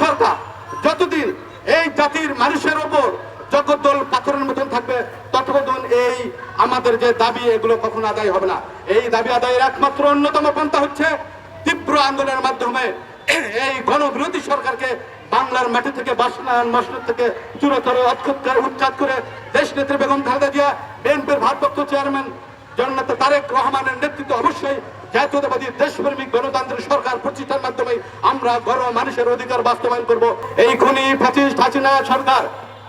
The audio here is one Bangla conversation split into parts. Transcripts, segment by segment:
সরকার যতদিন এই জাতির মানুষের ওপর জগদ্দল পাথরের মতন থাকবে ততদিন এই আমাদের যে দাবি এগুলো কখনো আদায় হবে না। এই দাবি আদায়ের একমাত্র অন্যতম পন্থা হচ্ছে তীব্র আন্দোলনের মাধ্যমে এই গণবিরোধী সরকারকে বাংলার মাটি থেকে বাসনায়ন মসনদ থেকে চূড়াতর উৎখাত করে দেশ নেত্রী বেগম খালেদা জিয়া, বিএনপির ভারপ্রাপ্ত চেয়ারম্যান জননেতা তারেক রহমানের নেতৃত্বে অবশ্যই জাতীয়তাবাদী দেশপ্রেমিক গণতান্ত্রিক সরকার প্রতিষ্ঠার মাধ্যমে আমরা গণ মানুষের অধিকার বাস্তবায়ন করব। এই খুনি ফ্যাসিস্ট হাসিনা সরকার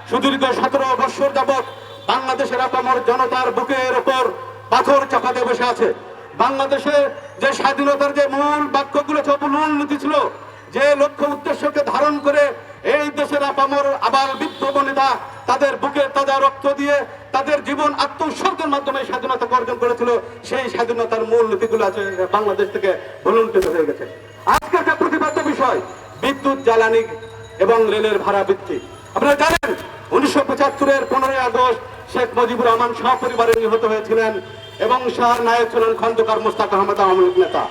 সুদীর্ঘ 17 বছর যাবৎ বাংলাদেশের আপামর জনতার বুকের ওপর পাথর চাপা দিয়ে বসে আছে। বাংলাদেশের যে স্বাধীনতার যে মূল বাক্যগুলো মূল নীতি ছিল, যে লক্ষ্য উদ্দেশ্যকে ধারণ করে এই দেশের আপামর আবাল বৃদ্ধ বনিতা তাদের বুকের তাজা রক্ত দিয়ে তাদের জীবন আত্মোৎসর্গের মাধ্যমে স্বাধীনতা অর্জন করেছিল, সেই স্বাধীনতার মূল নীতিগুলো আছে বাংলাদেশ থেকে ভুলুণ্ঠিত হয়ে গেছে। আজকের যে প্রতিবাদ্য বিষয় বিদ্যুৎ, জ্বালানি এবং রেলের ভাড়া বৃদ্ধি। আপনারা জানেন 1975-এর 15ই আগস্ট শেখ মুজিবুর রহমান সপরিবারে নিহত হয়েছিলেন এবং শাহ নায়েক ছিলেন খন্দকার মোস্তাক আহমেদ আওয়ামী লীগ নেতা।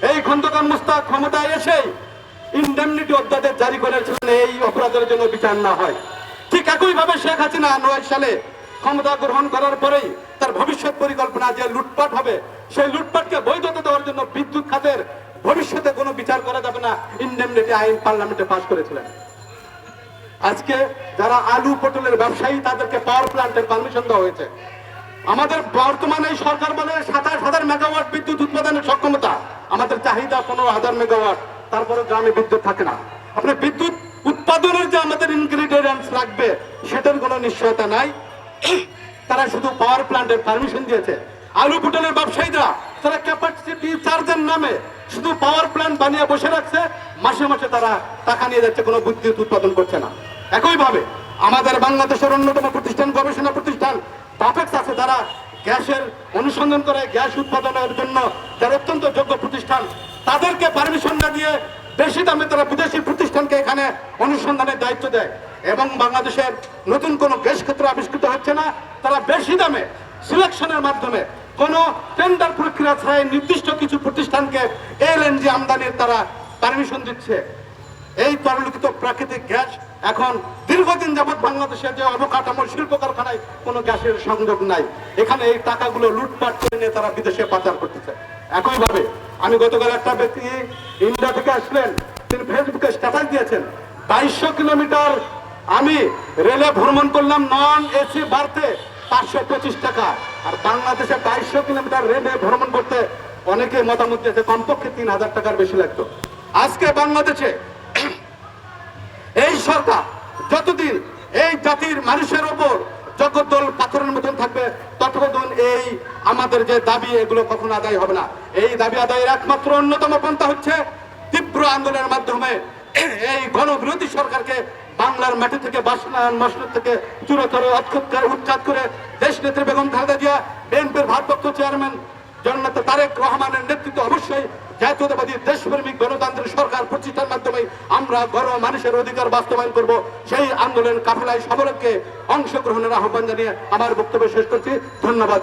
এই খন্দকার মোস্তাক ক্ষমতায় এসেই ইনডেমনিটি অধ্যাদেশ জারি করেছিলেন এই অপরাধের জন্য বিচার না হয়। ঠিক একইভাবে শেখ হাসিনা 9 সালে ক্ষমতা গ্রহণ করার পরেই তার ভবিষ্যৎ পরিকল্পনা যে লুটপাট হবে, সেই লুটপাটকে বৈধতা দেওয়ার জন্য বিদ্যুৎ খাতের ভবিষ্যতে কোনো বিচার করা যাবে না ইনডেমনিটি আইন পার্লামেন্টে পাস করেছিলেন। আজকে যারা আলু পটলের ব্যবসায়ী তাদেরকে পাওয়ার প্ল্যান্টের পারমিশন দেওয়া হয়েছে। আমাদের বর্তমানে এই সরকার বলে 27,000 মেগাওয়াট বিদ্যুৎ উৎপাদনের সক্ষমতা, আমাদের চাহিদা 15,000 মেগাওয়াট, তারপরে গ্রামে বিদ্যুৎ থাকে না। আপনি বিদ্যুৎ উৎপাদনের যে আমাদের ইনগ্রিডিয়েন্টস লাগবে সেটার কোনো নিশ্চয়তা নাই। তারা শুধু পাওয়ার প্ল্যান্টের পারমিশন দিয়েছে। আলু পটলের ব্যবসায়ীরা তারা ক্যাপাসিটি চার্জের নামে শুধু পাওয়ার প্ল্যান্ট বানিয়ে বসে রাখছে, মাসে মাসে তারা টাকা নিয়ে যাচ্ছে, কোনো বিদ্যুৎ উৎপাদন করছে না। একইভাবে আমাদের বাংলাদেশের অন্যতম প্রতিষ্ঠান, গবেষণা প্রতিষ্ঠান বাপেক্স আছে, তারা গ্যাসের অনুসন্ধান করে গ্যাস উৎপাদনের জন্য যারা অত্যন্ত যোগ্য প্রতিষ্ঠান, তাদেরকে পারমিশন না দিয়ে বেশি দামে তারা বিদেশি প্রতিষ্ঠানকে এখানে অনুসন্ধানের দায়িত্ব দেয় এবং বাংলাদেশের নতুন কোনো গ্যাস ক্ষেত্র আবিষ্কৃত হচ্ছে না। তারা বেশি দামে সিলেকশনের মাধ্যমে কোনো টেন্ডার প্রক্রিয়া ছাড়াই নির্দিষ্ট কিছু প্রতিষ্ঠানকে এলএনজি আমদানির তারা পারমিশন দিচ্ছে। এই তরলীকৃত প্রাকৃতিক গ্যাস এখন দীর্ঘদিন যাবৎ বাংলাদেশের যে অবকাঠামো শিল্প কারখানায় কোনো গ্যাসের সংযোগ নাই, এখানে এই টাকাগুলো লুটপাট করে নিয়ে তারা বিদেশে পাচার করতেছে। একইভাবে আমি গতকাল একটা ব্যক্তি ইন্ডিয়া থেকে আসলেন, তিনি ফেসবুকে স্ট্যাটাস দিয়েছেন 2200 কিলোমিটার আমি রেলে ভ্রমণ করলাম নন এসি বার্থে 525 টাকা। আর বাংলাদেশে 2200 কিলোমিটার রেলে ভ্রমণ করতে অনেকে মতামত দিয়েছে কমপক্ষে 3000 টাকার বেশি লাগতো। আজকে বাংলাদেশে এই সরকার যতদিন এই জাতির মানুষের ওপর জগদ্দল পাথরের মতন থাকবে ততদিন এই আমাদের যে দাবি এগুলো কখনো আদায় হবে না। এই দাবি আদায়ের একমাত্র অন্যতম পন্থা হচ্ছে তীব্র আন্দোলনের মাধ্যমে এই গণবিরোধী সরকারকে বাংলার মাটি থেকে বাসনায়ন মসনদ থেকে চূড়াতর উৎখাত করে দেশ নেত্রী বেগম খালেদা জিয়া, বিএনপির ভারপ্রাপ্ত চেয়ারম্যান জননেতা তারেক রহমানের নেতৃত্বে অবশ্যই জাতীয়তাবাদী দেশপ্রেমিক গণতান্ত্রিক সরকার প্রতিষ্ঠার মাধ্যমে আমরা গণ মানুষের অধিকার বাস্তবায়ন করব। সেই আন্দোলনের কাফেলায় সকলকে অংশগ্রহণের আহ্বান জানিয়ে আমার বক্তব্য শেষ করছি। ধন্যবাদ।